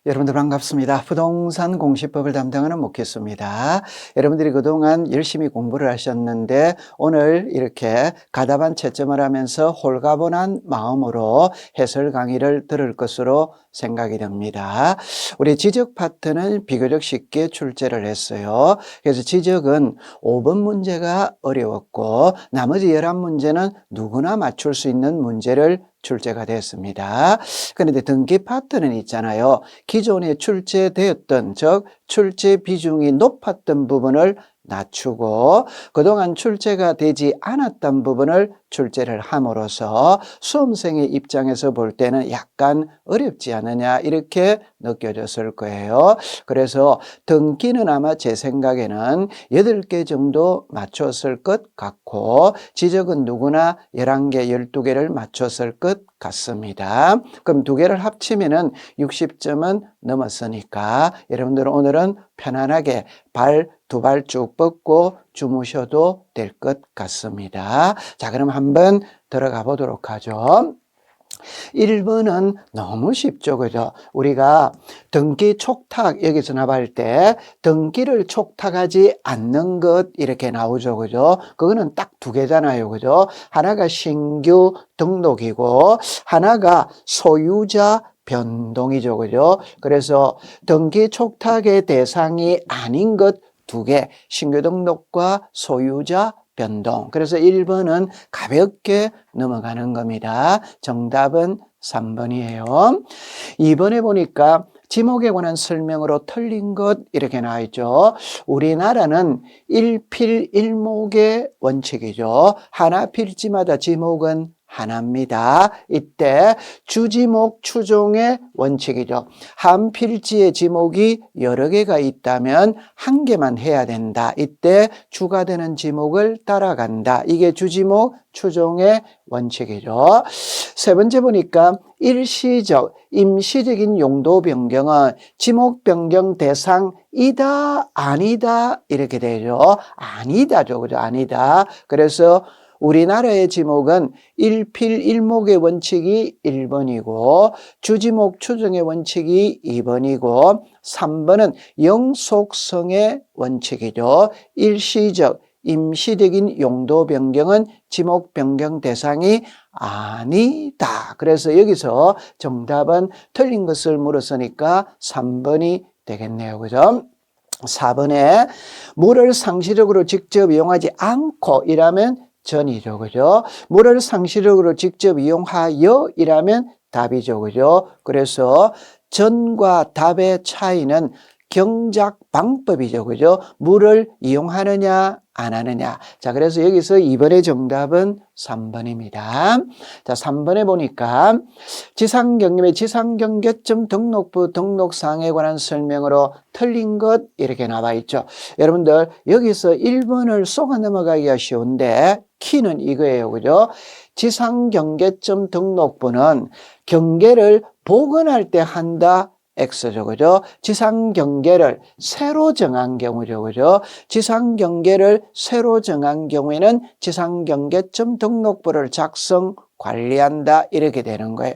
여러분들 반갑습니다. 부동산 공시법을 담당하는 목회수입니다. 여러분들이 그동안 열심히 공부를 하셨는데 오늘 이렇게 가다반 채점을 하면서 홀가분한 마음으로 해설 강의를 들을 것으로 생각이 됩니다. 우리 지적 파트는 비교적 쉽게 출제를 했어요. 그래서 지적은 5번 문제가 어려웠고 나머지 11문제는 누구나 맞출 수 있는 문제를 출제가 됐습니다. 그런데 등기 파트는 있잖아요. 기존에 출제되었던, 즉 출제 비중이 높았던 부분을 낮추고 그동안 출제가 되지 않았던 부분을 출제를 함으로써 수험생의 입장에서 볼 때는 약간 어렵지 않느냐 이렇게 느껴졌을 거예요. 그래서 등기는 아마 제 생각에는 8개 정도 맞췄을 것 같고 지적은 누구나 11개, 12개를 맞췄을 것 같습니다. 그럼 두 개를 합치면은 60점은 넘었으니까 여러분들은 오늘은 편안하게 두 발 쭉 뻗고 주무셔도 될 것 같습니다. 자, 그럼 한번 들어가 보도록 하죠. 1번은 너무 쉽죠. 그죠? 우리가 등기 촉탁 여기서 나갈 때 등기를 촉탁하지 않는 것 이렇게 나오죠. 그죠? 그거는 딱 두 개잖아요. 그죠? 하나가 신규 등록이고 하나가 소유자 변동이죠. 그죠? 그래서 등기 촉탁의 대상이 아닌 것 두 개, 신규 등록과 소유자 변동. 그래서 1번은 가볍게 넘어가는 겁니다. 정답은 3번이에요. 2번에 보니까 지목에 관한 설명으로 틀린 것 이렇게 나와 있죠. 우리나라는 일필일목의 원칙이죠. 하나 필지마다 지목은 하나입니다. 이때 주지목 추종의 원칙이죠. 한 필지의 지목이 여러 개가 있다면 한 개만 해야 된다. 이때 주가 되는 지목을 따라간다. 이게 주지목 추종의 원칙이죠. 세 번째 보니까 일시적, 임시적인 용도 변경은 지목 변경 대상이다, 아니다 이렇게 되죠. 아니다죠. 그죠? 아니다. 그래서 우리나라의 지목은 일필일목의 원칙이 1번이고 주지목 추정의 원칙이 2번이고 3번은 영속성의 원칙이죠. 일시적, 임시적인 용도 변경은 지목 변경 대상이 아니다. 그래서 여기서 정답은 틀린 것을 물었으니까 3번이 되겠네요. 그죠? 4번에 물을 상시적으로 직접 이용하지 않고 이라면 전이죠. 그죠? 물을 상시적으로 직접 이용하여 이라면 답이죠. 그죠? 그래서 전과 답의 차이는 경작 방법이죠. 그죠? 물을 이용하느냐, 안 하느냐. 자, 그래서 여기서 2번의 정답은 3번입니다. 자, 3번에 보니까 지상경림의 지상경계점 등록부 등록사항에 관한 설명으로 틀린 것 이렇게 나와 있죠. 여러분들 여기서 1번을 쏘아 넘어가기가 쉬운데 키는 이거예요. 그죠? 지상경계점 등록부는 경계를 복원할 때 한다. X죠. 그죠? 지상경계를 새로 정한 경우죠. 그죠? 지상경계를 새로 정한 경우에는 지상경계점 등록부를 작성, 관리한다. 이렇게 되는 거예요.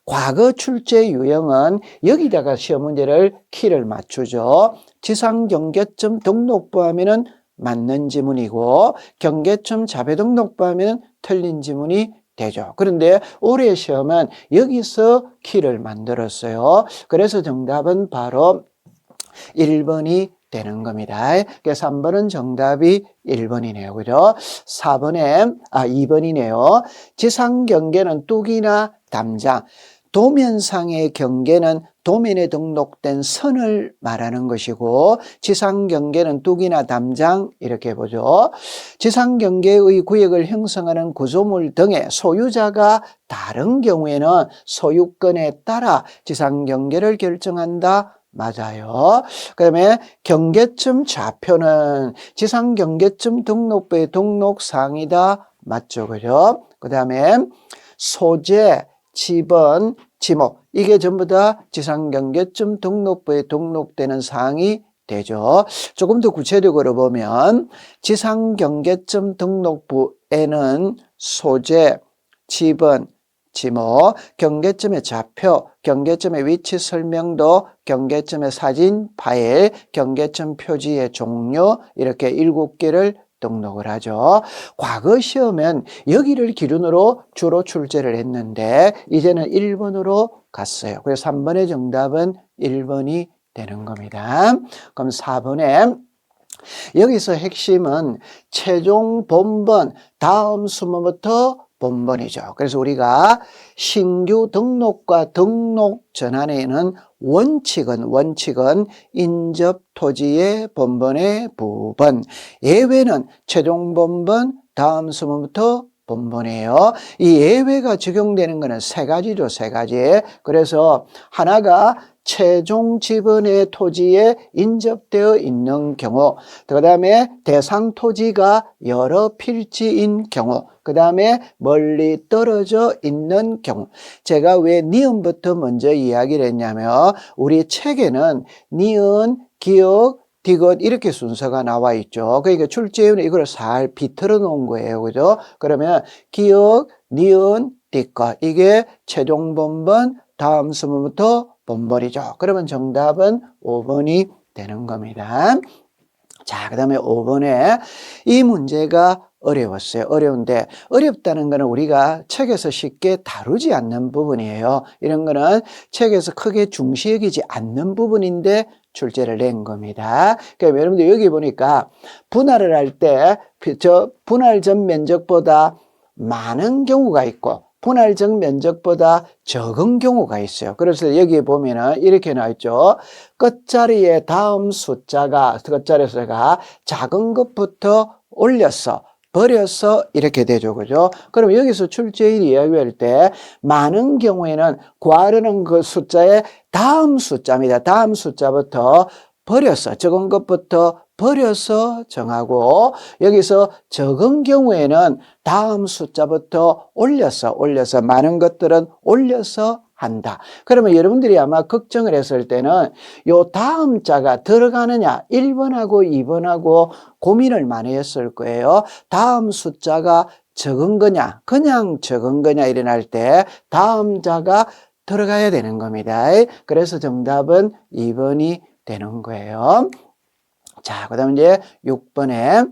과거 출제 유형은 여기다가 시험 문제를 키를 맞추죠. 지상경계점 등록부 하면은 맞는 지문이고 경계점 자배등록부 하면은 틀린 지문이 되죠. 그런데 올해 시험은 여기서 키를 만들었어요. 그래서 정답은 바로 1번이 되는 겁니다. 그래서 3번은 정답이 1번이네요. 그죠? 2번이네요. 지상경계는 뚝이나 담장. 도면상의 경계는 도면에 등록된 선을 말하는 것이고 지상경계는 뚝이나 담장 이렇게 보죠. 지상경계의 구역을 형성하는 구조물 등의 소유자가 다른 경우에는 소유권에 따라 지상경계를 결정한다. 맞아요. 그 다음에 경계점 좌표는 지상경계점 등록부의 등록사항이다. 맞죠. 그죠? 그 다음에 소재, 지번, 지목 이게 전부 다 지상경계점 등록부에 등록되는 사항이 되죠. 조금 더 구체적으로 보면 지상경계점 등록부에는 소재, 지번, 지목, 경계점의 좌표, 경계점의 위치 설명도, 경계점의 사진 파일, 경계점 표지의 종류 이렇게 7개를 등록을 하죠. 과거 시험엔 여기를 기준으로 주로 출제를 했는데 이제는 1번으로 갔어요. 그래서 3번의 정답은 1번이 되는 겁니다. 그럼 4번에 여기서 핵심은 최종 본번 다음 수문부터 본번이죠. 그래서 우리가 신규 등록과 등록 전환에는 원칙은 인접 토지의 본번의 부분, 예외는 최종 본번 다음 수문부터 본번이에요. 이 예외가 적용되는 것은 세 가지죠, 세 가지. 그래서 하나가 최종 지번의 토지에 인접되어 있는 경우, 그 다음에 대상 토지가 여러 필지인 경우, 그 다음에 멀리 떨어져 있는 경우. 제가 왜 니은부터 먼저 이야기를 했냐면 우리 책에는 니은, 기역, 디귿 이렇게 순서가 나와 있죠. 그러니까 출제위원은 이걸 잘 비틀어 놓은 거예요. 그죠? 그러면 기역, 니은, 디귿 이게 최종 본번 다음 수문부터 본번이죠. 그러면 정답은 5번이 되는 겁니다. 자, 그 다음에 5번에 이 문제가 어려웠어요. 어려운데 어렵다는 거는 우리가 책에서 쉽게 다루지 않는 부분이에요. 이런 거는 책에서 크게 중시 여기지 않는 부분인데 출제를 낸 겁니다. 그러니까 여러분들 여기 보니까 분할을 할 때 저 분할 전 면적보다 많은 경우가 있고 분할 전 면적보다 적은 경우가 있어요. 그래서 여기 보면은 이렇게 나와 있죠. 끝자리에 다음 숫자가 작은 것부터 올려서 버려서 이렇게 되죠. 그죠? 그럼 여기서 출제일 이야기할 때 많은 경우에는 괄호는 그 숫자의 다음 숫자입니다. 다음 숫자부터 버려서 적은 것부터 버려서 정하고 여기서 적은 경우에는 다음 숫자부터 올려서 많은 것들은 올려서 한다. 그러면 여러분들이 아마 걱정을 했을 때는 요 다음 자가 들어가느냐 1번하고 2번하고 고민을 많이 했을 거예요. 다음 숫자가 적은 거냐 그냥 적은 거냐 일어날 때 다음 자가 들어가야 되는 겁니다. 그래서 정답은 2번이 되는 거예요. 자, 그 다음에 이제 6번에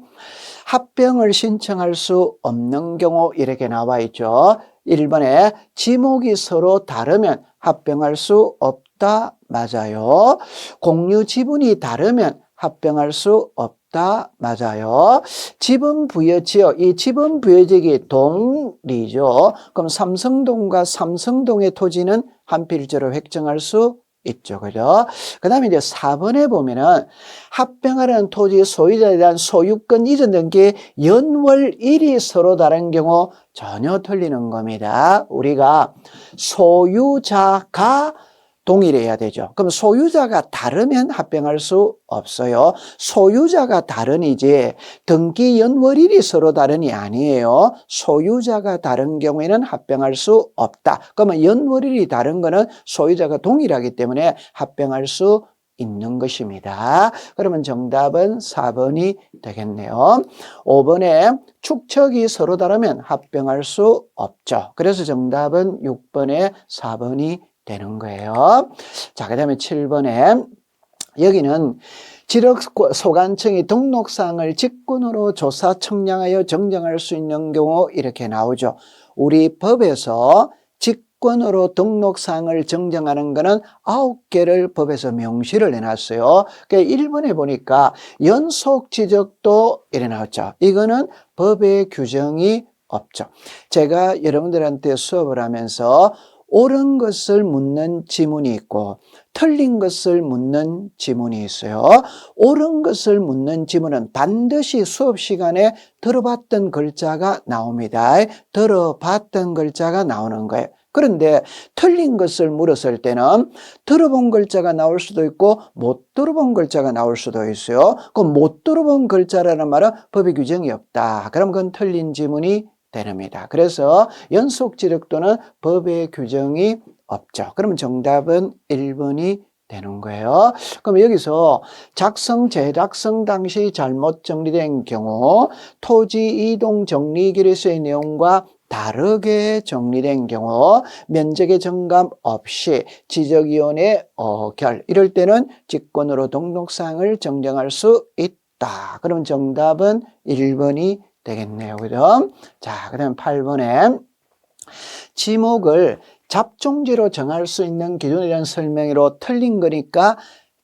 합병을 신청할 수 없는 경우 이렇게 나와 있죠. 1번에 지목이 서로 다르면 합병할 수 없다. 맞아요. 공유 지분이 다르면 합병할 수 없다. 맞아요. 지분 부여지역, 이 지분 부여지역이 동리죠. 그럼 삼성동과 삼성동의 토지는 한 필지로 획정할 수 있죠. 그죠? 그 다음에 이제 4번에 보면은 합병하려는 토지 소유자에 대한 소유권 이전 게 연월일이 서로 다른 경우 전혀 틀리는 겁니다. 우리가 소유자가 동일해야 되죠. 그럼 소유자가 다르면 합병할 수 없어요. 소유자가 다른이지 등기 연월일이 서로 다른이 아니에요. 소유자가 다른 경우에는 합병할 수 없다. 그러면 연월일이 다른 거는 소유자가 동일하기 때문에 합병할 수 있는 것입니다. 그러면 정답은 4번이 되겠네요. 5번에 축척이 서로 다르면 합병할 수 없죠. 그래서 정답은 6번에 4번이 되는 거예요. 자, 그 다음에 7번에 여기는 지력소관청이 등록사항을 직권으로 조사 청량하여 정정할 수 있는 경우 이렇게 나오죠. 우리 법에서 직권으로 등록사항을 정정하는 것은 9개를 법에서 명시를 해놨어요. 그러니까 1번에 보니까 연속지적도 이래 나왔죠. 이거는 법의 규정이 없죠. 제가 여러분들한테 수업을 하면서 옳은 것을 묻는 지문이 있고 틀린 것을 묻는 지문이 있어요. 옳은 것을 묻는 지문은 반드시 수업 시간에 들어봤던 글자가 나옵니다. 들어봤던 글자가 나오는 거예요. 그런데 틀린 것을 물었을 때는 들어본 글자가 나올 수도 있고 못 들어본 글자가 나올 수도 있어요. 그럼 못 들어본 글자라는 말은 법의 규정이 없다. 그럼 그건 틀린 지문이 됩니다. 그래서 연속 지력도는 법의 규정이 없죠. 그러면 정답은 1번이 되는 거예요. 그럼 여기서 작성, 재작성 당시 잘못 정리된 경우 토지 이동 정리 기록서의 내용과 다르게 정리된 경우 면적의 정감 없이 지적위원회 어결 이럴 때는 직권으로 등록사항을 정정할 수 있다. 그럼 정답은 1번이 되겠네요. 그죠? 자, 그 다음 8번에 지목을 잡종지로 정할 수 있는 기준에 대한 설명으로 틀린 거니까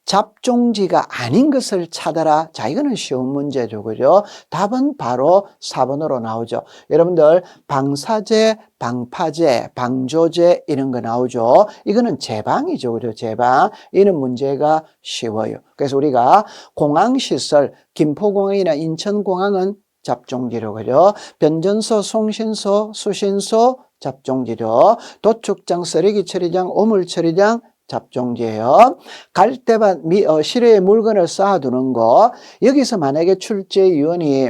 잡종지가 아닌 것을 찾아라. 자, 이거는 쉬운 문제죠. 그죠? 답은 바로 4번으로 나오죠. 여러분들 방사제, 방파제, 방조제 이런 거 나오죠. 이거는 제방이죠. 그죠? 제방. 이는 문제가 쉬워요. 그래서 우리가 공항시설, 김포공항이나 인천공항은 잡종지로. 그죠? 변전소, 송신소, 수신소 잡종지로. 도축장, 쓰레기 처리장, 오물 처리장 잡종지예요. 갈대밭, 실외에 물건을 쌓아두는 거. 여기서 만약에 출제위원이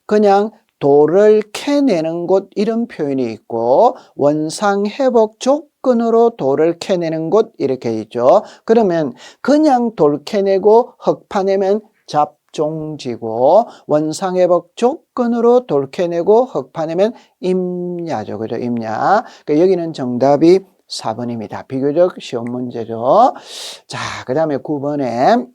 그냥 돌을 캐내는 곳 이런 표현이 있고 원상회복 조건으로 돌을 캐내는 곳 이렇게 있죠. 그러면 그냥 돌 캐내고 흙 파내면 잡종지고 원상회복 조건으로 돌 캐내고 흙 파내면 임야죠. 그죠? 임야. 그러니까 여기는 정답이 4번입니다. 비교적 쉬운 문제죠. 자, 그 다음에 9번에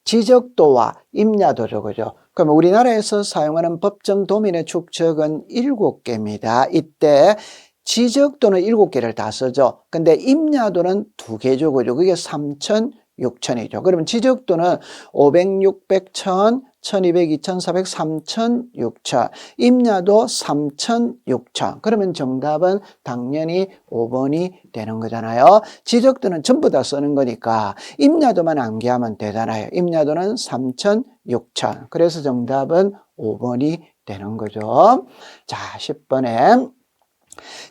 지적도와 임야도죠. 그죠? 그럼 우리나라에서 사용하는 법정 도면의 축척은 7개입니다. 이때 지적도는 7개를 다 쓰죠. 근데 임야도는 2개죠. 그죠? 그게 3,000, 6,000이죠. 그러면 지적도는 500, 600, 1,000, 1200, 2400, 3000, 6000. 임야도 3000, 6000. 그러면 정답은 당연히 5번이 되는 거잖아요. 지적도는 전부 다 쓰는 거니까 임야도만 암기하면 되잖아요. 임야도는 3000, 6000. 그래서 정답은 5번이 되는 거죠. 자, 10번에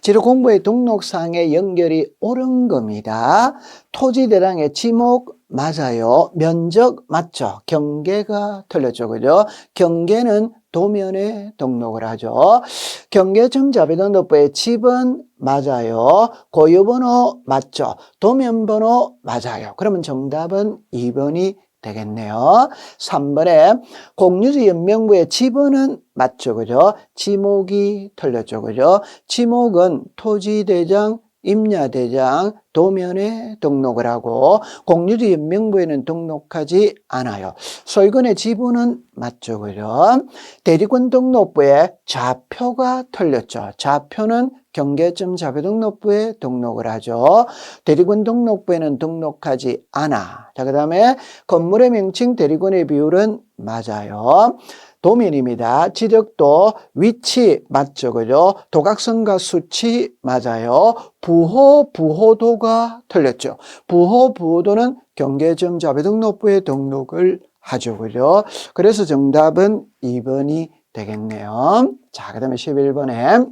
지도공부의 등록사항의 연결이 옳은 겁니다. 토지대장의 지목 맞아요. 면적 맞죠. 경계가 틀렸죠. 그죠? 경계는 도면에 등록을 하죠. 경계점자비등록부의 집은 맞아요. 고유번호 맞죠. 도면번호 맞아요. 그러면 정답은 2번이 되겠네요. 3번에 공유지 연명부의 지번은 맞죠. 그죠? 지목이 틀렸죠. 그죠? 지목은 토지대장, 임야대장, 도면에 등록을 하고 공유지 연명부에는 등록하지 않아요. 소유권의 지분은 맞죠. 그죠? 대리권 등록부에 좌표가 틀렸죠. 좌표는 경계점 자료등록부에 등록을 하죠. 대리권 등록부에는 등록하지 않아. 자, 그 다음에 건물의 명칭 대리권의 비율은 맞아요. 도면입니다. 지적도 위치 맞죠. 그죠? 도각선과 수치 맞아요. 부호도가 틀렸죠. 부호도는 경계점 자료등록부에 등록을 하죠. 그죠? 그래서 정답은 2번이 되겠네요. 자, 그 다음에 11번에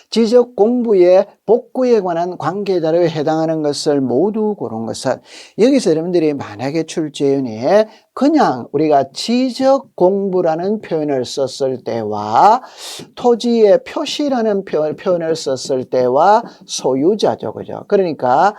지적 공부의 복구에 관한 관계 자료에 해당하는 것을 모두 고른 것은 여기서 여러분들이 만약에 출제위원이 그냥 우리가 지적 공부라는 표현을 썼을 때와 토지의 표시라는 표현을 썼을 때와 소유자죠. 그죠? 그러니까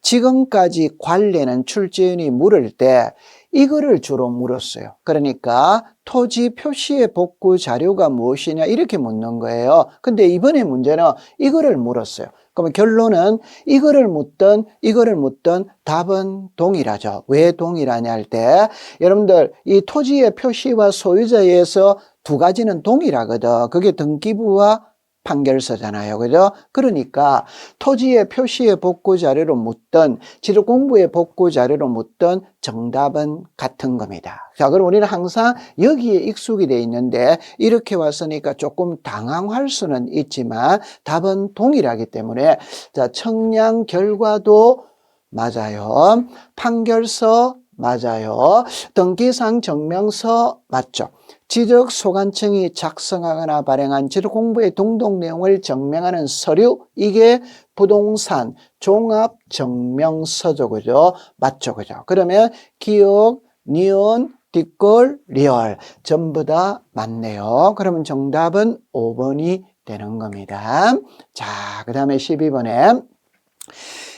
지금까지 관례는 출제위원이 물을 때 이거를 주로 물었어요. 그러니까 토지 표시의 복구 자료가 무엇이냐 이렇게 묻는 거예요. 근데 이번에 문제는 이거를 물었어요. 그러면 결론은 이거를 묻든 답은 동일하죠. 왜 동일하냐 할 때 여러분들 이 토지의 표시와 소유자에 의해서 두 가지는 동일하거든. 그게 등기부와 판결서잖아요. 그죠? 그러니까 토지의 표시의 복구 자료로 묻든 지도공부의 복구 자료로 묻든 정답은 같은 겁니다. 자, 그럼 우리는 항상 여기에 익숙이 돼 있는데 이렇게 왔으니까 조금 당황할 수는 있지만 답은 동일하기 때문에 자, 청량 결과도 맞아요. 판결서 맞아요. 등기상 증명서 맞죠. 지적 소관청이 작성하거나 발행한 지도공부의 등록 내용을 증명하는 서류 이게 부동산 종합증명서죠. 그죠? 맞죠. 그죠? 그러면 기억, 니은, 뒷글, 리얼 전부 다 맞네요. 그러면 정답은 5번이 되는 겁니다. 자, 그 다음에 12번에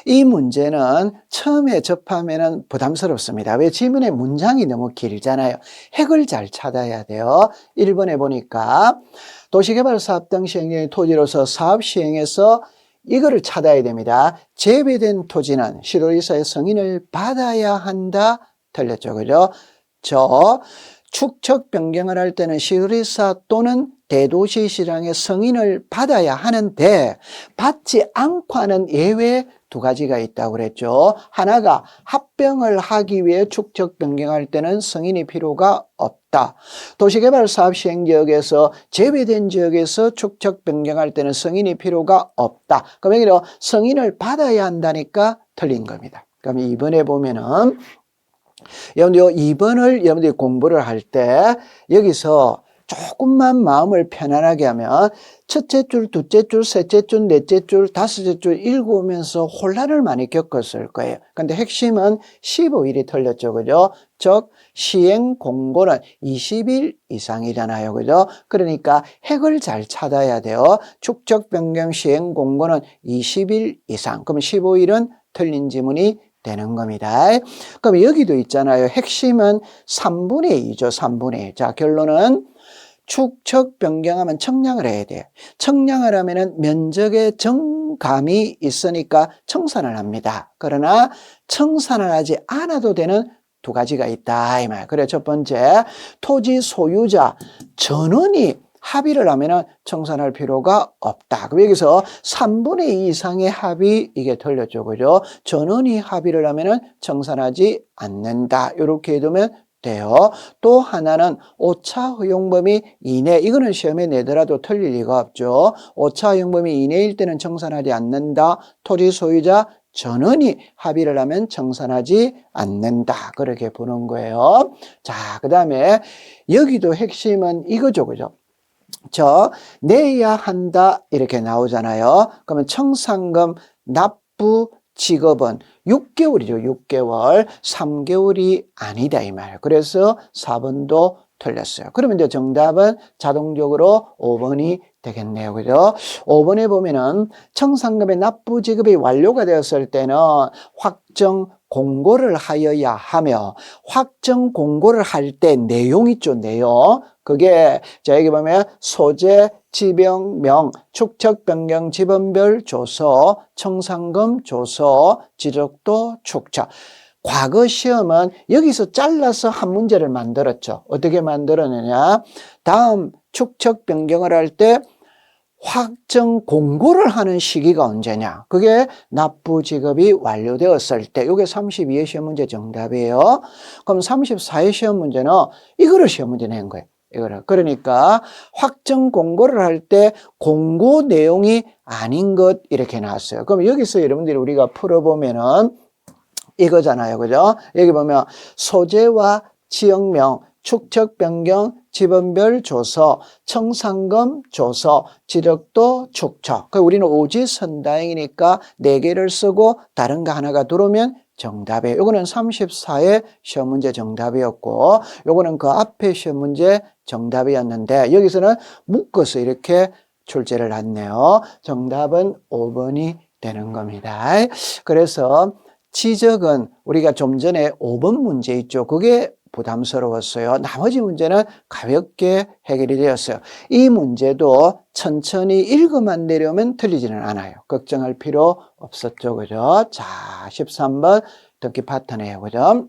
이 문제는 처음에 접하면은 부담스럽습니다. 왜? 지문의 문장이 너무 길잖아요. 핵을 잘 찾아야 돼요. 1번에 보니까 도시개발사업 등 시행령의 토지로서 사업 시행에서 이거를 찾아야 됩니다. 재배된 토지는 시도지사의 승인을 받아야 한다. 틀렸죠. 그죠? 축척 변경을 할 때는 시도지사 또는 대도시시장의 승인을 받아야 하는데 받지 않고 하는 예외 두 가지가 있다고 그랬죠. 하나가 합병을 하기 위해 축척 변경할 때는 승인이 필요가 없다. 도시개발 사업 시행 지역에서 제외된 지역에서 축척 변경할 때는 승인이 필요가 없다. 그럼 여기로 승인을 받아야 한다니까 틀린 겁니다. 그럼 2번에 보면은 여러분들 2번을 여러분들이 공부를 할 때 여기서 조금만 마음을 편안하게 하면 첫째 줄, 둘째 줄, 셋째 줄, 넷째 줄, 다섯째 줄 읽으면서 혼란을 많이 겪었을 거예요. 근데 핵심은 15일이 틀렸죠. 그죠? 즉 시행 공고는 20일 이상이잖아요. 그죠? 그러니까 핵을 잘 찾아야 돼요. 축적 변경 시행 공고는 20일 이상. 그럼 15일은 틀린 지문이 되는 겁니다. 그럼 여기도 있잖아요. 핵심은 3분의 2죠. 3분의 2. 자, 결론은 축척 변경하면 청량을 해야 돼요. 청량을 하면은 면적에 정감이 있으니까 청산을 합니다. 그러나 청산을 하지 않아도 되는 두 가지가 있다 이 말. 그래 첫 번째 토지 소유자 전원이 합의를 하면은 청산할 필요가 없다. 그럼 여기서 3분의 2 이상의 합의 이게 틀렸죠. 그죠? 전원이 합의를 하면은 청산하지 않는다. 이렇게 해두면 돼요. 또 하나는 오차 허용 범위 이내, 이거는 시험에 내더라도 틀릴 리가 없죠. 오차 허용 범위 이내일 때는 청산하지 않는다. 토지 소유자 전원이 합의를 하면 청산하지 않는다. 그렇게 보는 거예요. 자, 그 다음에 여기도 핵심은 이거죠. 그죠? 내야 한다 이렇게 나오잖아요. 그러면 청산금 납부 직업은 6개월이죠. 6개월. 3개월이 아니다 이 말. 그래서 4번도 틀렸어요. 그러면 이제 정답은 자동적으로 5번이 되겠네요. 그죠? 5번에 보면은 청산금의 납부 지급이 완료가 되었을 때는 확정 공고를 하여야 하며 확정 공고를 할 때 내용 있죠. 내용. 그게 자 여기 보면 소재, 지명명, 축척 변경 지번별 조서, 청산금 조서, 지적도 축척. 과거 시험은 여기서 잘라서 한 문제를 만들었죠. 어떻게 만들었느냐? 다음 축척 변경을 할 때 확정 공고를 하는 시기가 언제냐? 그게 납부 지급이 완료되었을 때. 이게 32의 시험 문제 정답이에요. 그럼 34의 시험 문제는 이거를 시험 문제 낸 거예요. 이거를. 그러니까 확정 공고를 할 때 공고 내용이 아닌 것 이렇게 나왔어요. 그럼 여기서 여러분들이 우리가 풀어보면은 이거잖아요. 그죠? 여기 보면 소재와 지역명, 축척 변경, 지번별 조서, 청산금 조서, 지적도 축척. 우리는 오지선다행이니까 4개를 쓰고 다른 거 하나가 들어오면 정답이에요. 요거는 34의 시험 문제 정답이었고 요거는 그 앞에 시험 문제 정답이었는데 여기서는 묶어서 이렇게 출제를 했네요. 정답은 5번이 되는 겁니다. 그래서 지적은 우리가 좀 전에 5번 문제 있죠. 그게 부담스러웠어요. 나머지 문제는 가볍게 해결이 되었어요. 이 문제도 천천히 읽어만 내려오면 틀리지는 않아요. 걱정할 필요 없었죠. 그죠? 자, 13번 등기 파트네요. 그죠?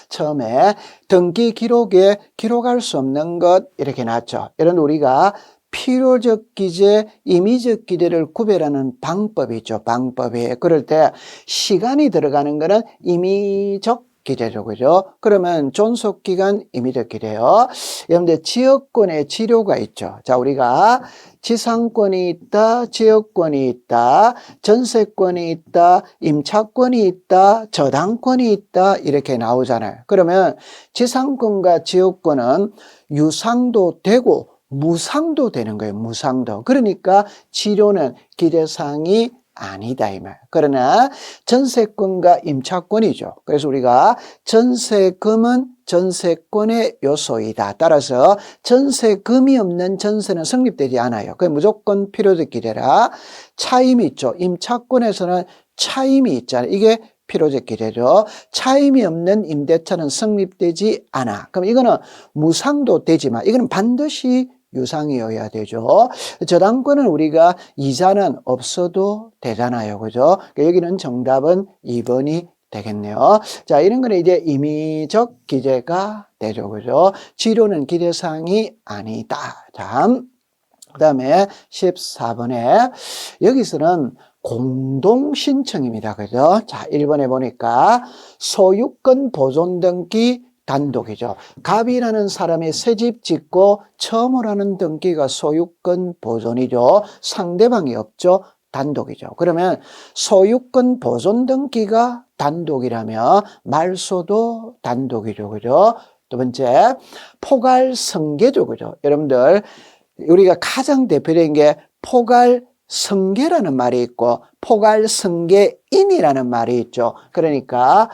처음에 등기 기록에 기록할 수 없는 것 이렇게 나왔죠. 이런 우리가 필요적 기재, 임의적 기재를 구별하는 방법이 있죠. 방법이. 그럴 때 시간이 들어가는 거는 임의적 기재죠. 그죠? 그러면 존속기간 임의적 기재요. 여러분들 지역권에 지료가 있죠. 자, 우리가 지상권이 있다, 지역권이 있다, 전세권이 있다, 임차권이 있다, 저당권이 있다 이렇게 나오잖아요. 그러면 지상권과 지역권은 유상도 되고 무상도 되는 거예요. 무상도. 그러니까 지료는 기재사항이 아니다 이 말. 그러나 전세권과 임차권이죠. 그래서 우리가 전세금은 전세권의 요소이다. 따라서 전세금이 없는 전세는 성립되지 않아요. 그게 무조건 필요적 기재라. 차임이 있죠. 임차권에서는 차임이 있잖아요. 이게 필요적 기재죠. 차임이 없는 임대차는 성립되지 않아. 그럼 이거는 무상도 되지만 이거는 반드시 유상이어야 되죠. 저당권은 우리가 이자는 없어도 되잖아요. 그죠? 그러니까 여기는 정답은 2번이 되겠네요. 자, 이런 거는 이제 임의적 기재가 되죠. 그죠? 지료는 기재사항이 아니다. 자, 그 다음에 14번에 여기서는 공동신청입니다. 그죠? 자, 1번에 보니까 소유권 보존 등기 단독이죠. 갑이라는 사람이 새집 짓고 처음으로 하는 등기가 소유권 보존이죠. 상대방이 없죠. 단독이죠. 그러면 소유권 보존 등기가 단독이라면 말소도 단독이죠. 그죠? 두 번째, 포괄성계죠. 그죠? 여러분들, 우리가 가장 대표적인 게 포괄성계라는 말이 있고 포괄성계인이라는 말이 있죠. 그러니까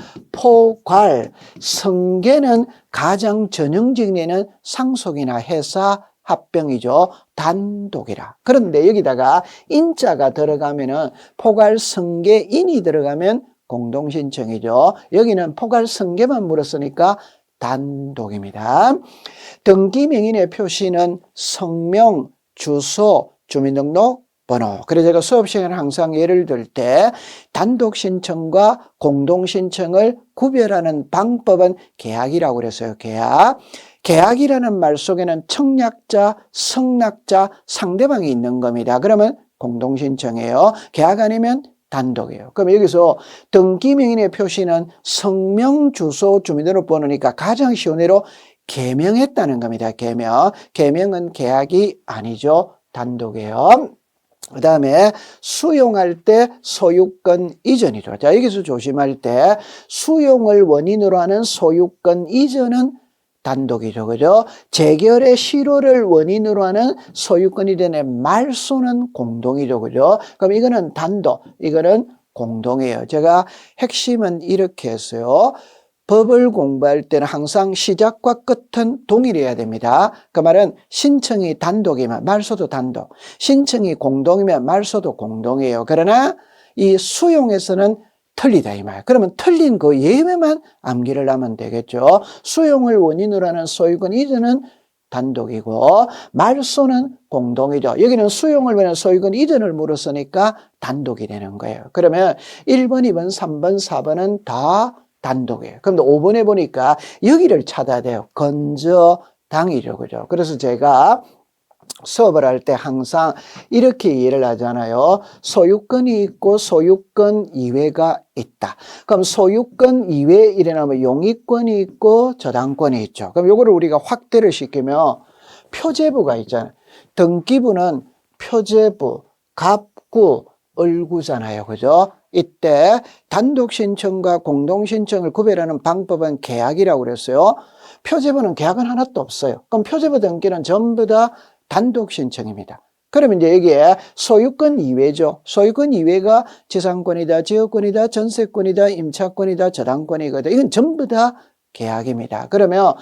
포괄성계는 가장 전형적인 예는 상속이나 회사 합병이죠. 단독이라. 그런데 여기다가 인자가 들어가면은 포괄성계인이 들어가면 공동신청이죠. 여기는 포괄성계만 물었으니까 단독입니다. 등기명인의 표시는 성명, 주소, 주민등록번호. 그래서 제가 수업 시간에 항상 예를 들 때 단독신청과 공동신청을 구별하는 방법은 계약이라고 그랬어요. 계약. 계약이라는 말 속에는 청약자, 성낙자, 상대방이 있는 겁니다. 그러면 공동신청이에요. 계약 아니면 단독이에요. 그럼 여기서 등기명인의 표시는 성명, 주소, 주민등록번호니까 가장 쉬운 예로 개명했다는 겁니다. 개명. 개명은 계약이 아니죠. 단독이에요. 그 다음에 수용할 때 소유권 이전이죠. 자, 여기서 조심할 때 수용을 원인으로 하는 소유권 이전은 단독이죠. 그죠? 재결의 실효를 원인으로 하는 소유권 이전의 말소는 공동이죠. 그죠? 그럼 이거는 단독, 이거는 공동이에요. 제가 핵심은 이렇게 했어요. 법을 공부할 때는 항상 시작과 끝은 동일해야 됩니다. 그 말은 신청이 단독이면 말소도 단독, 신청이 공동이면 말소도 공동이에요. 그러나 이 수용에서는 틀리다 이 말. 그러면 틀린 그 예외만 암기를 하면 되겠죠. 수용을 원인으로 하는 소유권 이전은 단독이고 말소는 공동이죠. 여기는 수용을 원하는 소유권 이전을 물었으니까 단독이 되는 거예요. 그러면 1번, 2번, 3번, 4번은 다 단독이에요. 그런데 5번에 보니까 여기를 찾아야 돼요. 건저당이죠. 그죠? 그래서 제가 수업을 할 때 항상 이렇게 이해를 하잖아요. 소유권이 있고 소유권 이외가 있다. 그럼 소유권 이외에 일어나면 용의권이 있고 저당권이 있죠. 그럼 요거를 우리가 확대를 시키면 표제부가 있잖아요. 등기부는 표제부, 갑구, 을구잖아요. 그죠? 이때 단독신청과 공동신청을 구별하는 방법은 계약이라고 그랬어요. 표제부는 계약은 하나도 없어요. 그럼 표제부 등기는 전부 다 단독신청입니다. 그러면 이제 여기에 소유권 이외죠. 소유권 이외가 지상권이다, 지역권이다, 전세권이다, 임차권이다, 저당권이거든. 이건 전부 다 계약입니다. 그러면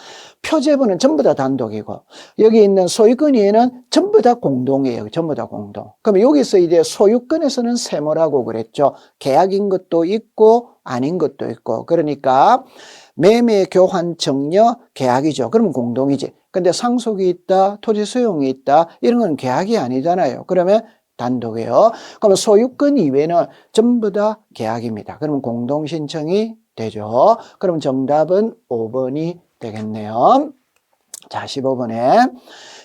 표제부는 전부 다 단독이고 여기 있는 소유권 이외는 전부 다 공동이에요. 전부 다 공동. 그럼 여기서 이제 소유권에서는 세모라고 그랬죠. 계약인 것도 있고 아닌 것도 있고. 그러니까 매매, 교환, 정려, 계약이죠. 그러면 공동이지. 근데 상속이 있다, 토지 수용이 있다, 이런 건 계약이 아니잖아요. 그러면 단독이에요. 그러면 소유권 이외는 전부 다 계약입니다. 그러면 공동신청이 되죠. 그럼 정답은 5번이 되겠네요. 자, 15번에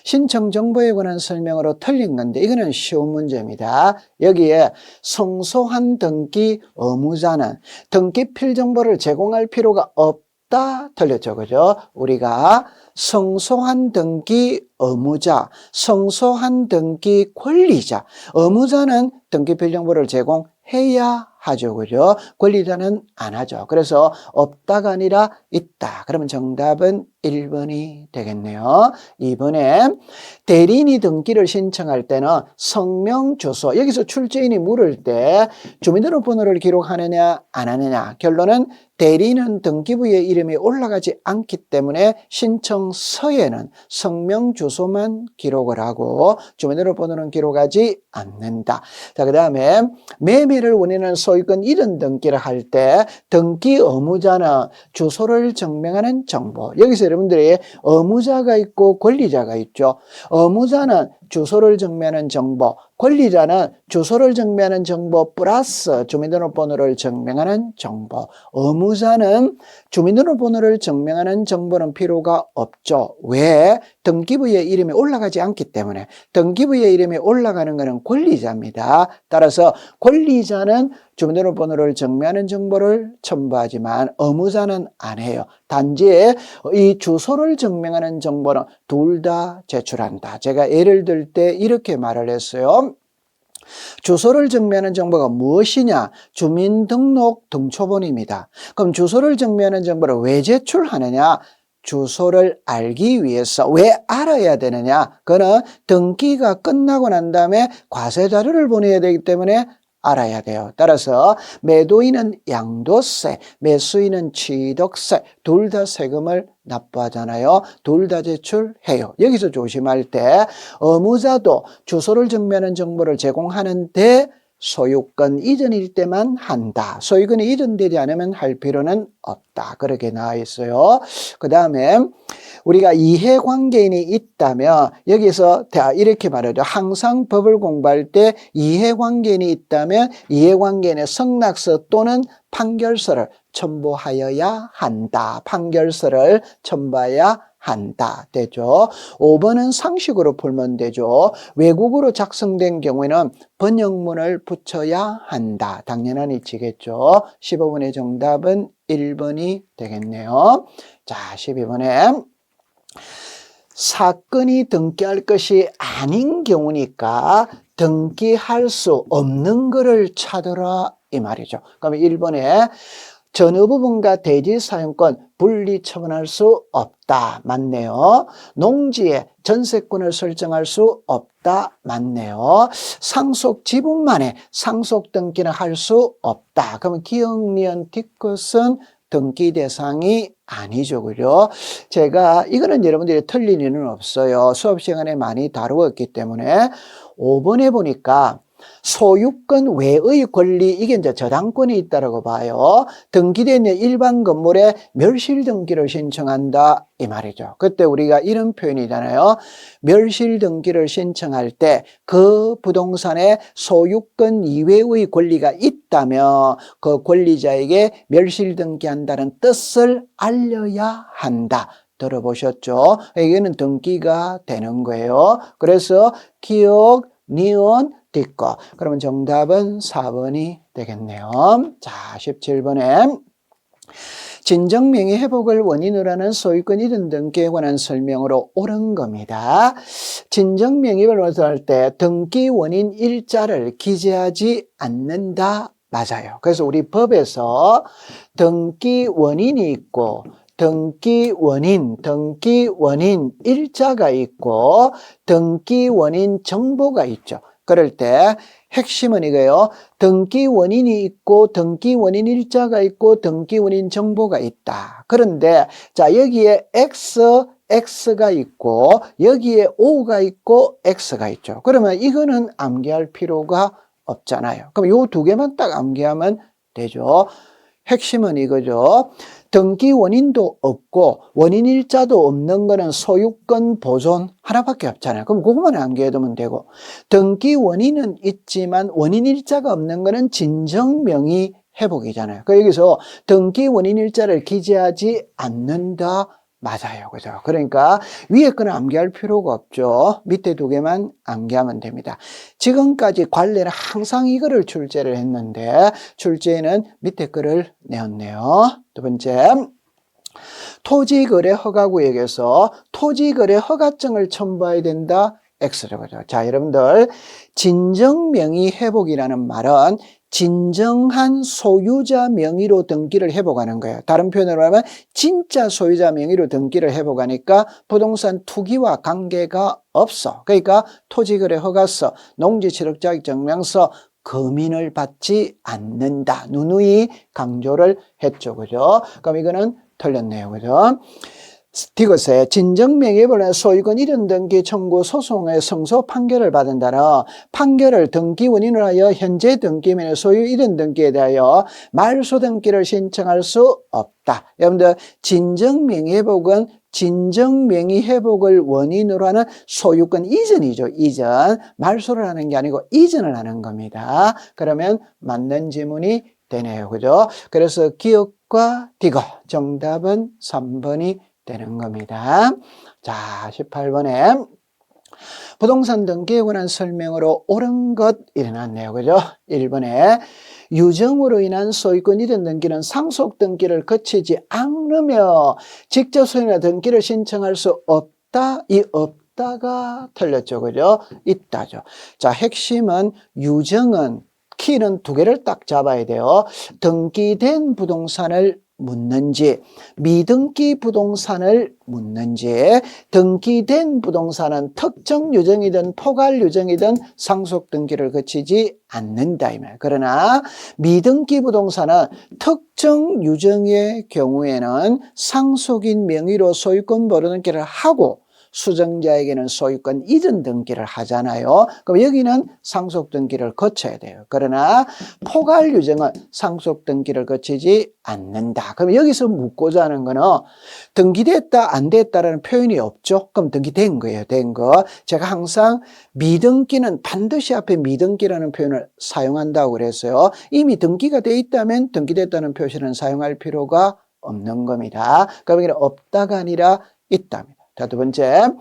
신청 정보에 관한 설명으로 틀린 건데 이거는 쉬운 문제입니다. 여기에 성소한 등기 의무자는 등기 필정보를 제공할 필요가 없다 틀렸죠. 그죠? 우리가 성소한 등기 의무자, 성소한 등기 권리자, 의무자는 등기 필정보를 제공해야 하죠. 그죠? 권리자는 안 하죠. 그래서 없다가 아니라 있다. 그러면 정답은 1번이 되겠네요. 2번에 대리인이 등기를 신청할 때는 성명, 주소, 여기서 출제인이 물을 때 주민등록번호를 기록하느냐 안 하느냐, 결론은 대리인은 등기부의 이름이 올라가지 않기 때문에 신청서에는 성명, 주소만 기록을 하고 주민등록번호는 기록하지 않는다. 자, 그 다음에 매매를 원인하는 소유권 이전 등기를 할 때 등기 의무자는 주소를 증명하는 정보, 여기서 여러분들이 의무자가 있고 권리자가 있죠. 의무자는 주소를 증명하는 정보, 권리자는 주소를 증명하는 정보 플러스 주민등록번호를 증명하는 정보. 의무자는 주민등록번호를 증명하는 정보는 필요가 없죠. 왜? 등기부의 이름이 올라가지 않기 때문에. 등기부의 이름이 올라가는 것은 권리자입니다. 따라서 권리자는 주민등록번호를 증명하는 정보를 첨부하지만 의무자는 안 해요. 단지 이 주소를 증명하는 정보는 둘 다 제출한다. 제가 예를 들 때 이렇게 말을 했어요. 주소를 증명하는 정보가 무엇이냐? 주민등록 등초본입니다. 그럼 주소를 증명하는 정보를 왜 제출하느냐? 주소를 알기 위해서. 왜 알아야 되느냐? 그거는 등기가 끝나고 난 다음에 과세자료를 보내야 되기 때문에 알아야 돼요. 따라서 매도인은 양도세, 매수인은 취득세, 둘 다 세금을 납부하잖아요. 둘 다 제출해요. 여기서 조심할 때 의무자도 주소를 증명하는 정보를 제공하는데 소유권 이전일 때만 한다. 소유권이 이전되지 않으면 할 필요는 없다. 그렇게 나와 있어요. 그 다음에 우리가 이해관계인이 있다면 여기서 이렇게 말하죠. 항상 법을 공부할 때 이해관계인이 있다면 이해관계인의 성낙서 또는 판결서를 첨부하여야 한다. 판결서를 첨부해야 한다. 되죠. 5번은 상식으로 풀면 되죠. 외국어로 작성된 경우에는 번역문을 붙여야 한다. 당연한 이치겠죠. 15번의 정답은 1번이 되겠네요. 자, 12번에 사건이 등기할 것이 아닌 경우니까 등기할 수 없는 것을 찾으라 이 말이죠. 그러면 1번에 전후 부분과 대지 사용권 분리 처분할 수 없다. 맞네요. 농지에 전세권을 설정할 수 없다. 맞네요. 상속 지분만에 상속 등기는 할 수 없다. 그러면 기억, 니은, 뒤끝은 등기 대상이 아니죠. 그죠? 제가 이거는 여러분들이 틀릴 일은 없어요. 수업 시간에 많이 다루었기 때문에 5번에 보니까 소유권 외의 권리, 이게 이제 저당권이 있다라고 봐요. 등기된 일반 건물에 멸실 등기를 신청한다 이 말이죠. 그때 우리가 이런 표현이잖아요. 멸실 등기를 신청할 때 그 부동산에 소유권 이외의 권리가 있다면 그 권리자에게 멸실 등기한다는 뜻을 알려야 한다. 들어보셨죠? 이거는 등기가 되는 거예요. 그래서 기억, 니은, 뒷거. 그러면 정답은 4번이 되겠네요. 자, 17번에 진정명의 회복을 원인으로 하는 소유권 이전 등기에 관한 설명으로 옳은 겁니다. 진정명의를 원수할 때 등기 원인 일자를 기재하지 않는다. 맞아요. 그래서 우리 법에서 등기 원인이 있고 등기 원인 일자가 있고 등기 원인 정보가 있죠. 그럴 때 핵심은 이거예요. 등기 원인이 있고 등기 원인 일자가 있고 등기 원인 정보가 있다. 그런데 자, 여기에 X가 있고 여기에 O가 있고 X가 있죠. 그러면 이거는 암기할 필요가 없잖아요. 그럼 요 두 개만 딱 암기하면 되죠. 핵심은 이거죠. 등기 원인도 없고 원인 일자도 없는 거는 소유권 보존 하나밖에 없잖아요. 그럼 그것만 암기해두면 되고, 등기 원인은 있지만 원인 일자가 없는 거는 진정명의 회복이잖아요. 여기서 등기 원인 일자를 기재하지 않는다. 맞아요. 그죠? 그러니까 위에 거는 암기할 필요가 없죠. 밑에 두 개만 암기하면 됩니다. 지금까지 관례는 항상 이거를 출제를 했는데 출제는 밑에 거를 내었네요. 두 번째, 토지거래 허가구역에서 토지거래 허가증을 첨부해야 된다. X죠. 그죠? 자, 여러분들, 진정 명의 회복이라는 말은 진정한 소유자 명의로 등기를 회복하는 거예요. 다른 표현으로 하면 진짜 소유자 명의로 등기를 회복하니까 부동산 투기와 관계가 없어. 그러니까 토지거래 허가서, 농지취득자격증명서, 금인을 받지 않는다. 누누이 강조를 했죠. 그죠? 그럼 이거는 틀렸네요. 그죠? 디귿에 진정명의본의 소유권 이전 등기 청구 소송의 성소 판결을 받은 따라 판결을 등기 원인으로 하여 현재 등기민의 소유 이전 등기에 대하여 말소 등기를 신청할 수 없다. 여러분들, 진정명의회복은 진정명의회복을 원인으로 하는 소유권 이전이죠. 이전. 말소를 하는 게 아니고 이전을 하는 겁니다. 그러면 맞는 지문이 되네요. 그죠? 그래서 기억과 디귿. 정답은 3번이 되는 겁니다. 자, 18번에 부동산 등기에 관한 설명으로 옳은 것 일어났네요. 그죠? 1번에 유정으로 인한 소유권 이전 등기는 상속 등기를 거치지 않으며 직접 소유나 등기를 신청할 수 없다. 이 없다가 틀렸죠. 그죠? 있다죠. 자, 핵심은 유정은 키는 두 개를 딱 잡아야 돼요. 등기된 부동산을 묻는지, 미등기 부동산을 묻는지, 등기된 부동산은 특정 유정이든 포괄 유정이든 상속 등기를 거치지 않는다. 그러나 미등기 부동산은 특정 유정의 경우에는 상속인 명의로 소유권 보류 등기를 하고 수정자에게는 소유권 이전 등기를 하잖아요. 그럼 여기는 상속 등기를 거쳐야 돼요. 그러나 포괄 유정은 상속 등기를 거치지 않는다. 그럼 여기서 묻고자 하는 거는 등기됐다 안 됐다라는 표현이 없죠. 그럼 등기된 거예요. 된 거. 제가 항상 미등기는 반드시 앞에 미등기라는 표현을 사용한다고 그랬어요. 이미 등기가 돼 있다면 등기됐다는 표시는 사용할 필요가 없는 겁니다. 그럼 이게 없다가 아니라 있답니다. 자, 두 번째,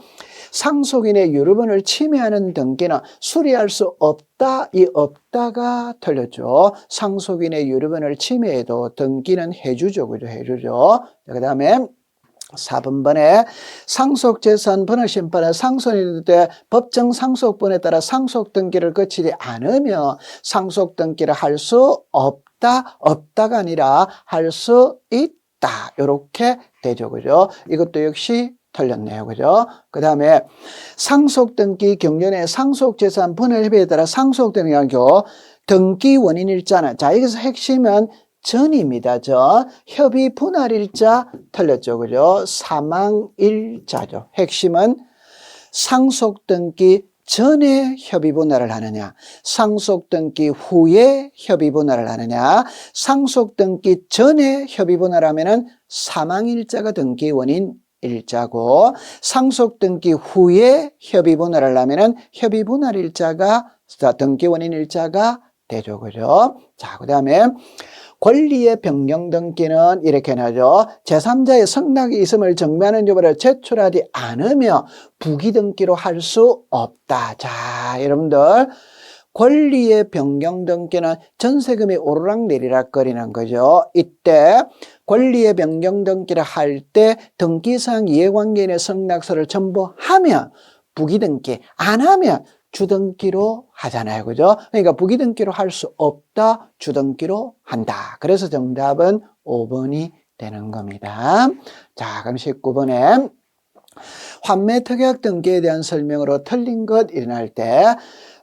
상속인의 유류분을 침해하는 등기는 수리할 수 없다. 이 없다가 틀렸죠. 상속인의 유류분을 침해해도 등기는 해주죠. 그죠? 해주죠. 그 다음에 4번에 상속재산 분할심판에 상속인일 때 법정 상속분에 따라 상속 등기를 거치지 않으며 상속 등기를 할 수 없다. 없다가 아니라 할 수 있다. 이렇게 되죠. 그죠? 이것도 역시 틀렸네요. 그죠? 그 다음에 상속등기 경전의 상속재산 분할협의에 따라 상속되는 경우 등기 원인일자는, 자, 여기서 핵심은 전입니다. 전. 협의 분할일자 틀렸죠. 그죠? 사망일자죠. 핵심은 상속등기 전에 협의 분할을 하느냐, 상속등기 후에 협의 분할을 하느냐, 상속등기 전에 협의 분할하면은 사망일자가 등기 원인 일자고 상속등기 후에 협의분할을 하면은 협의분할 일자가 등기원인 일자가 되죠. 그죠? 자, 그 다음에 권리의 변경 등기는 이렇게 나죠. 제3자의 성락이 있음을 증명하는 여부를 제출하지 않으며 부기 등기로 할 수 없다. 자, 여러분들, 권리의 변경 등기는 전세금이 오르락내리락 거리는 거죠. 이때 권리의 변경 등기를 할 때 등기상 이해관계인의 성락서를 첨부하면 부기등기, 안 하면 주등기로 하잖아요. 그죠? 그러니까 부기등기로 할 수 없다, 주등기로 한다. 그래서 정답은 5번이 되는 겁니다. 자, 그럼 19번에 환매특약 등기에 대한 설명으로 틀린 것 일어날 때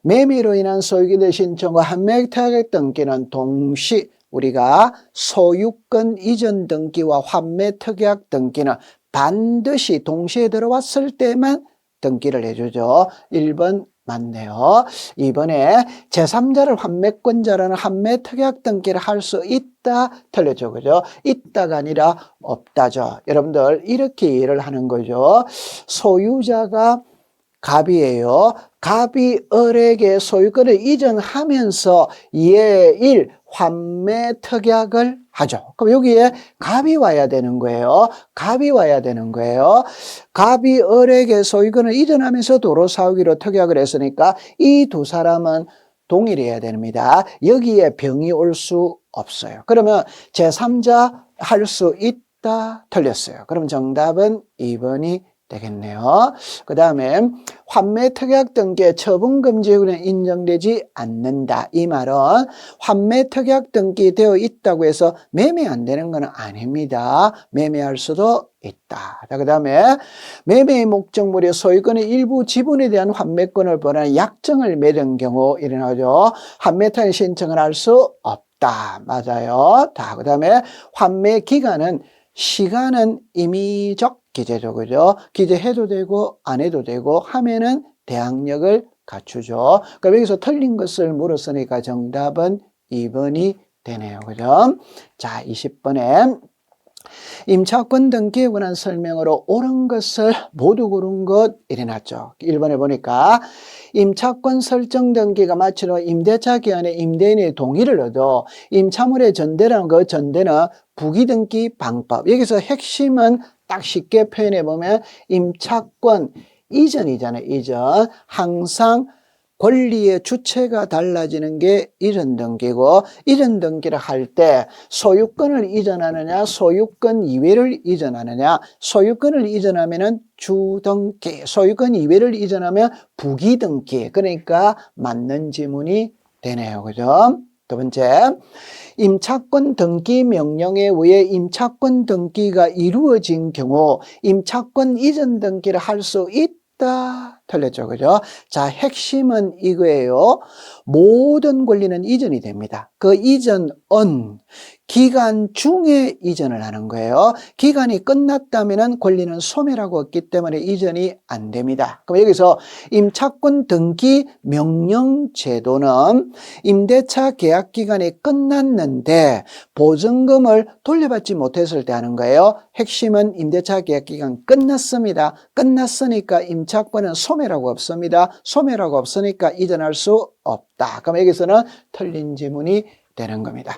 매매로 인한 소유기대 신청과 환매특약 등기는 동시, 우리가 소유권 이전 등기와 환매특약 등기는 반드시 동시에 들어왔을 때만 등기를 해주죠. 1번 맞네요. 2번에 제3자를 환매권자라는 환매특약 등기를 할 수 있다 틀렸죠. 그죠? 있다가 아니라 없다죠. 여러분들 이렇게 이해를 하는 거죠. 소유자가 갑이에요. 갑이 을에게 소유권을 이전하면서 예일 환매특약을 하죠. 그럼 여기에 갑이 와야 되는 거예요. 갑이 와야 되는 거예요. 갑이 을에게 소유권을 이전하면서 도로 사오기로 특약을 했으니까 이 두 사람은 동일해야 됩니다. 여기에 병이 올 수 없어요. 그러면 제3자 할 수 있다 틀렸어요. 그럼 정답은 2번이 되겠네요. 그 다음에 환매 특약 등기의 처분 금지구는 인정되지 않는다. 이 말은 환매 특약 등기되어 있다고 해서 매매 안 되는 건 아닙니다. 매매할 수도 있다. 그 다음에 매매의 목적물이 소유권의 일부 지분에 대한 환매권을 보는 약정을 맺은 경우 일어나죠. 환매특약 신청을 할 수 없다. 맞아요. 그 다음에 환매 기간은 시간은 임의적 기재죠. 그죠? 기재해도 되고 안 해도 되고 하면은 대항력을 갖추죠. 그럼 여기서 틀린 것을 물었으니까 정답은 2번이 되네요. 그죠? 자, 20번에 임차권 등기에 관한 설명으로 옳은 것을 모두 고른 것 일어났죠. 1번에 보니까 임차권 설정 등기가 마치로 임대차 기간에 임대인의 동의를 얻어 임차물의 전대라는 그 전대는 부기등기 방법. 여기서 핵심은 딱 쉽게 표현해 보면 임차권 이전이잖아요. 이전. 항상 권리의 주체가 달라지는 게 이전 등기고, 이전 등기를 할 때 소유권을 이전하느냐 소유권 이외를 이전하느냐. 소유권을 이전하면은 주등기, 소유권 이외를 이전하면 부기등기. 그러니까 맞는 지문이 되네요. 그죠? 두 번째, 임차권 등기 명령에 의해 임차권 등기가 이루어진 경우 임차권 이전 등기를 할 수 있다. 틀렸죠. 그죠? 자, 핵심은 이거예요. 모든 권리는 이전이 됩니다. 그 이전은 기간 중에 이전을 하는 거예요. 기간이 끝났다면 권리는 소멸하고 있기 때문에 이전이 안 됩니다. 그럼 여기서 임차권 등기 명령 제도는 임대차 계약 기간이 끝났는데 보증금을 돌려받지 못했을 때 하는 거예요. 핵심은 임대차 계약 기간 끝났습니다. 끝났으니까 임차권은 소멸하고 없습니다. 소멸하고 없으니까 이전할 수 없다. 그럼 여기서는 틀린 지문이 되는 겁니다.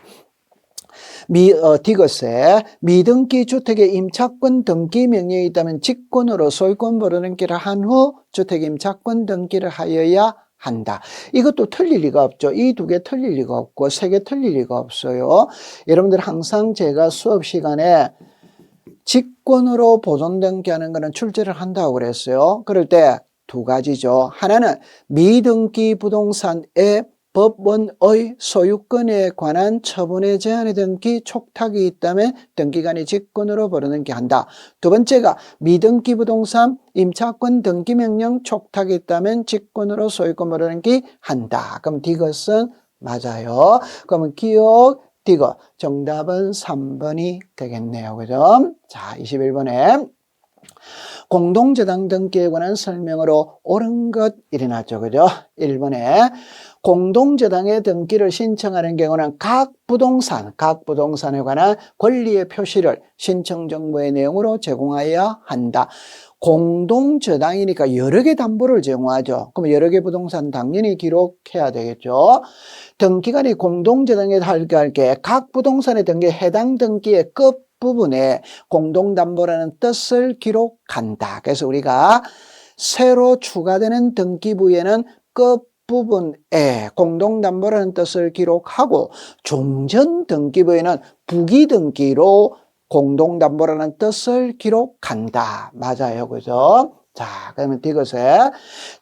디귿에 미등기 주택의 임차권 등기 명령이 있다면 직권으로 소유권 벌어넘기를 한 후 주택 임차권 등기를 하여야 한다. 이것도 틀릴 리가 없죠. 이 두 개 틀릴 리가 없고 세 개 틀릴 리가 없어요. 여러분들 항상 제가 수업 시간에 직권으로 보존 등기하는 거는 출제를 한다고 그랬어요. 그럴 때 두 가지죠. 하나는 미등기 부동산의 법원의 소유권에 관한 처분의 제한의 등기 촉탁이 있다면 등기관이 직권으로 벌어넘기한다. 두 번째가 미등기 부동산 임차권 등기명령 촉탁이 있다면 직권으로 소유권 벌어넘기한다. 그럼 디귿은 맞아요. 그러면 기억 디귿. 정답은 3번이 되겠네요. 그죠? 자, 21번에 공동저당 등기에 관한 설명으로 옳은 것 일어났죠. 그죠? 1번에 공동저당의 등기를 신청하는 경우는 각 부동산에 관한 권리의 표시를 신청 정보의 내용으로 제공하여야 한다. 공동저당이니까 여러 개 담보를 제공하죠. 그럼 여러 개 부동산 당연히 기록해야 되겠죠. 등기관이 공동저당에 할 게 각 부동산의 등기에 해당 등기의 끝부분에 공동담보라는 뜻을 기록한다. 그래서 우리가 새로 추가되는 등기부에는 끝부분에 공동담보라는 뜻을 기록하고 종전 등기부에는 부기등기로 공동담보라는 뜻을 기록한다. 맞아요. 그죠? 자, 그러면 디귿에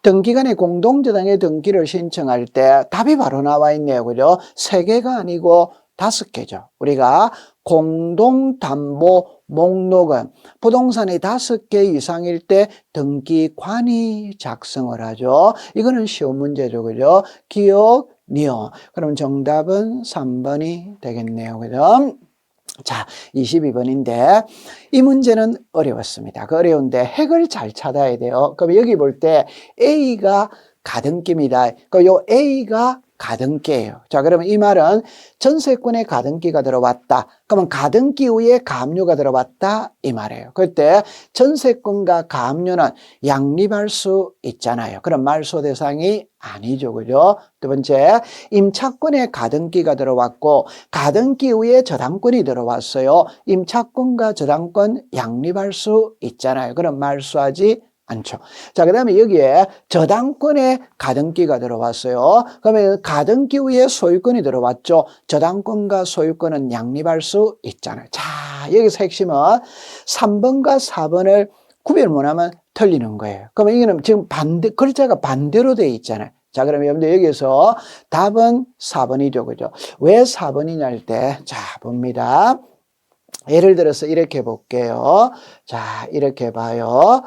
등기관이 공동저당의 등기를 신청할 때 답이 바로 나와 있네요. 그죠? 3개가 아니고 5개죠. 우리가 공동담보 목록은 부동산이 5개 이상일 때 등기관이 작성을 하죠. 이거는 쉬운 문제죠. 그죠? 기억, 니은. 그럼 정답은 3번이 되겠네요. 그죠? 자, 22번인데 이 문제는 어려웠습니다. 그 어려운데 핵을 잘 찾아야 돼요. 그럼 여기 볼 때 A가 가등기입니다. 그럼 요 A가 가등기예요. 자, 그러면 이 말은 전세권에 가등기가 들어왔다. 그러면 가등기 위에 가압류가 들어왔다 이 말이에요. 그때 전세권과 가압류는 양립할 수 있잖아요. 그럼 말소 대상이 아니죠. 그죠? 두 번째, 임차권에 가등기가 들어왔고 가등기 위에 저당권이 들어왔어요. 임차권과 저당권 양립할 수 있잖아요. 그럼 말소하지 않죠. 자, 그 다음에 여기에 저당권에 가등기가 들어왔어요. 그러면 가등기 위에 소유권이 들어왔죠. 저당권과 소유권은 양립할 수 있잖아요. 자, 여기서 핵심은 3번과 4번을 구별 못하면 틀리는 거예요. 그러면 이거는 지금 글자가 반대로 되어 있잖아요. 자, 그러면 여러분들 여기서 답은 4번이죠. 그죠? 왜 4번이냐 할 때, 자, 봅니다. 예를 들어서 이렇게 볼게요. 자, 이렇게 봐요.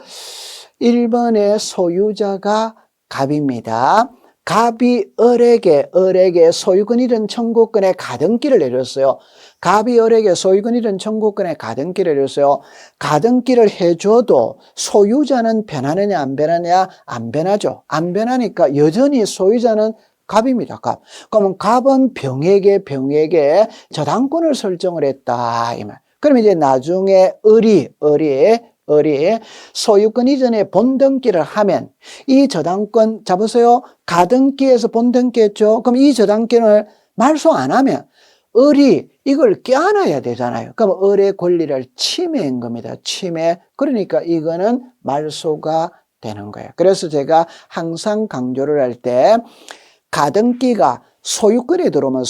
1번의 소유자가 갑입니다. 갑이 을에게 소유권 잃은 청구권의 가등기를 내렸어요. 갑이 을에게 소유권 잃은 청구권의 가등기를 내렸어요. 가등기를 해줘도 소유자는 변하느냐 안 변하느냐? 안 변하죠. 안 변하니까 여전히 소유자는 갑입니다. 갑. 그러면 갑은 병에게 저당권을 설정을 했다 이 말. 그럼 이제 나중에 을이 소유권 이전에 본등기를 하면 이 저당권 잡으세요. 가등기에서 본등기 했죠. 그럼 이 저당권을 말소 안 하면 을이 이걸 껴안아야 되잖아요. 그럼 을의 권리를 침해한 겁니다. 침해. 그러니까 이거는 말소가 되는 거예요. 그래서 제가 항상 강조를 할 때 가등기가 소유권에 들어오면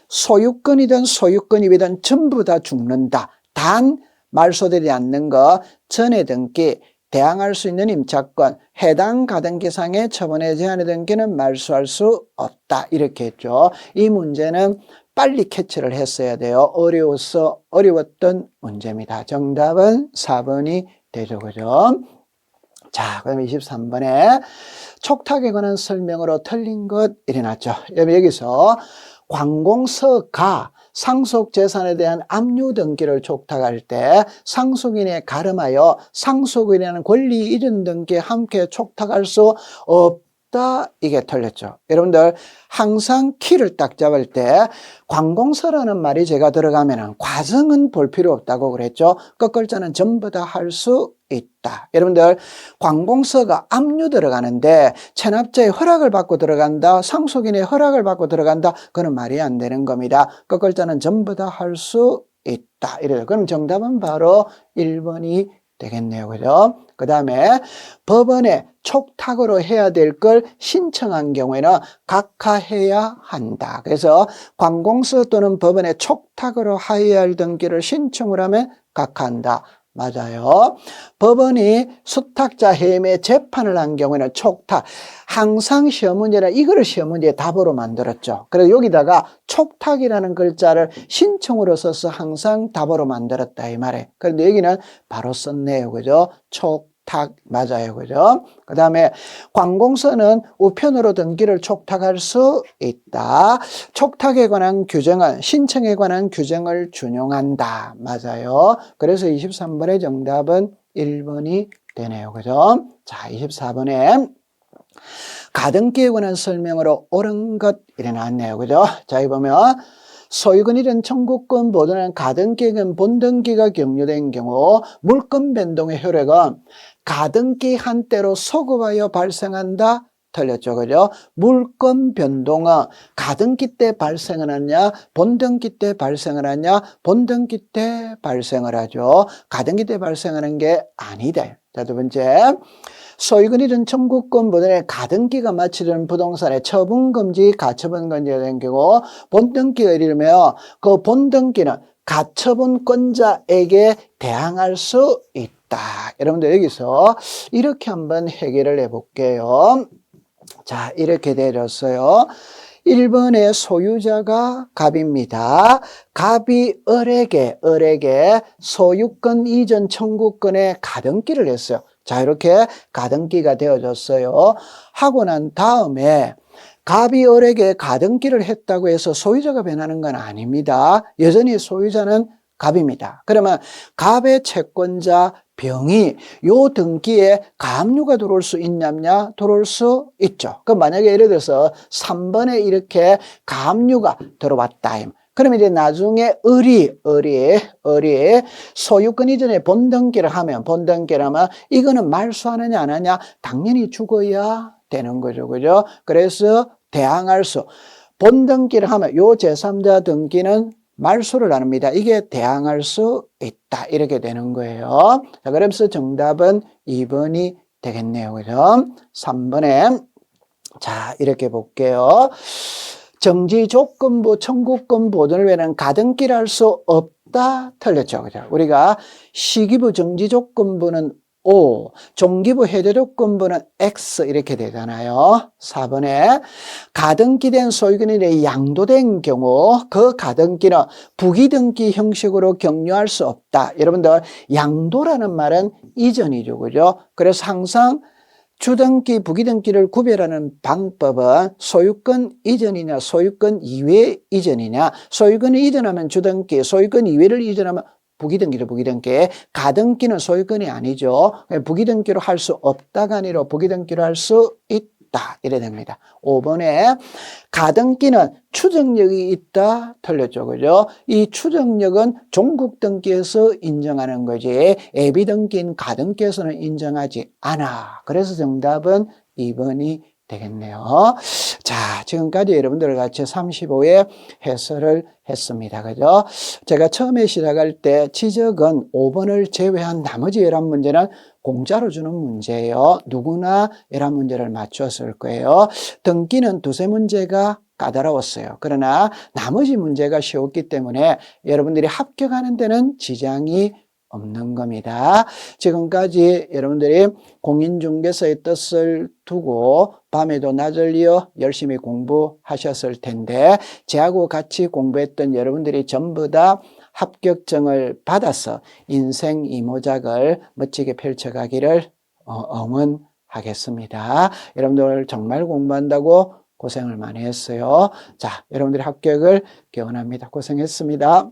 소유권이든 소유권이든 전부 다 죽는다. 단 말소되지 않는 거 전해 등기, 대항할 수 있는 임차권, 해당 가등기상의 처분에 제한의 등기는 말소할 수 없다. 이렇게 했죠. 이 문제는 빨리 캐치를 했어야 돼요. 어려웠던 문제입니다. 정답은 4번이 되죠. 그죠? 자, 그럼 23번에 촉탁에 관한 설명으로 틀린 것 일어났죠. 여기서 관공서가 상속재산에 대한 압류 등기를 촉탁할 때 상속인에 가름하여 상속인이라는 권리 이전 등기에 함께 촉탁할 수 없다. 이게 틀렸죠. 여러분들 항상 키를 딱 잡을 때 관공서라는 말이 제가 들어가면 과정은 볼 필요 없다고 그랬죠. 끝글자는 전부 다 할 수 있다. 여러분들 관공서가 압류 들어가는데 체납자의 허락을 받고 들어간다, 상속인의 허락을 받고 들어간다, 그건 말이 안 되는 겁니다. 끝글자는 전부 다 할 수 있다. 이래요. 그럼 정답은 바로 1번이 되겠네요. 그죠? 그 다음에 법원에 촉탁으로 해야 될 걸 신청한 경우에는 각하해야 한다. 그래서 관공서 또는 법원에 촉탁으로 하여야 할 등기를 신청을 하면 각하한다. 맞아요. 법원이 수탁자 해임의 재판을 한 경우에는 촉탁. 항상 시험 문제는 이거를 시험 문제의 답으로 만들었죠. 그래서 여기다가 촉탁이라는 글자를 신청으로 써서 항상 답으로 만들었다 이 말이에요. 그런데 여기는 바로 썼네요. 그죠? 촉탁 맞아요. 그죠? 그 다음에 관공서는 우편으로 등기를 촉탁할 수 있다. 촉탁에 관한 규정은 신청에 관한 규정을 준용한다. 맞아요. 그래서 23번의 정답은 1번이 되네요. 그죠? 자, 24번에 가등기에 관한 설명으로 옳은 것 이래 나왔네요. 그죠? 자, 여기 보면 소유권 이전 청구권 보존한 가등기는 본등기가 격려된 경우 물권 변동의 효력은 가등기 한때로 소급하여 발생한다. 틀렸죠. 그죠? 물권 변동은 가등기 때 발생을 하냐, 본등기 때 발생을 하냐, 본등기 때 발생을 하죠. 가등기 때 발생하는 게 아니다. 자, 두 번째. 소유권 이전 청구권 보존의 가등기가 마치는 부동산의 처분금지, 가처분금지가 된 경우 본등기가 이르면 그 본등기는 가처분권자에게 대항할 수 있다. 여러분들 여기서 이렇게 한번 해결을 해볼게요. 자, 이렇게 내렸어요. 1번의 소유자가 갑입니다. 갑이 을에게 소유권 이전 청구권의 가등기를 했어요. 자, 이렇게 가등기가 되어졌어요. 하고 난 다음에 갑이 을에게 가등기를 했다고 해서 소유자가 변하는 건 아닙니다. 여전히 소유자는 갑입니다. 그러면 갑의 채권자 병이 요 등기에 가압류가 들어올 수 있냐냐? 들어올 수 있죠. 그럼 만약에 예를 들어서 3번에 이렇게 가압류가 들어왔다. 그러면 이제 나중에 을이 소유권 이전에 본등기를 하면 이거는 말소하느냐 안 하냐? 당연히 죽어야 되는 거죠. 그죠? 그래서 대항할 수. 본등기를 하면 요 제3자 등기는 말소를 안 합니다. 이게 대항할 수 있다. 이렇게 되는 거예요. 자, 그래서 정답은 2번이 되겠네요. 그죠? 3번에 자, 이렇게 볼게요. 정지조건부 청구권 보존을 위한 가등기를 할 수 없다. 틀렸죠. 그죠? 우리가 시기부 정지조건부는 O. 종기부 해제조건부는 X 이렇게 되잖아요. 4번에 가등기된 소유권이 양도된 경우 그 가등기는 부기등기 형식으로 경유할 수 없다. 여러분들 양도라는 말은 이전이죠. 그죠? 그래서 항상 주등기, 부기등기를 구별하는 방법은 소유권 이전이냐 소유권 이외 이전이냐. 소유권을 이전하면 주등기, 소유권 이외를 이전하면 부기등기죠. 부기등기. 가등기는 소유권이 아니죠. 부기등기로 할 수 없다가 아니라 부기등기로 할 수 있다. 이래 됩니다. 5번에 가등기는 추정력이 있다. 틀렸죠. 그죠? 이 추정력은 종국등기에서 인정하는 거지 예비등기인 가등기에서는 인정하지 않아. 그래서 정답은 2번이 되겠네요. 자, 지금까지 여러분들과 같이 35회 해설을 했습니다. 그죠? 제가 처음에 시작할 때 지적은 5번을 제외한 나머지 11문제는 공짜로 주는 문제예요. 누구나 11문제를 맞췄을 거예요. 등기는 두세 문제가 까다로웠어요. 그러나 나머지 문제가 쉬웠기 때문에 여러분들이 합격하는 데는 지장이 없는 겁니다. 지금까지 여러분들이 공인중개사의 뜻을 두고 밤에도 낮을 이어 열심히 공부하셨을 텐데 저하고 같이 공부했던 여러분들이 전부 다 합격증을 받아서 인생 이모작을 멋지게 펼쳐가기를 응원하겠습니다. 여러분들 정말 공부한다고 고생을 많이 했어요. 자, 여러분들의 합격을 기원합니다. 고생했습니다.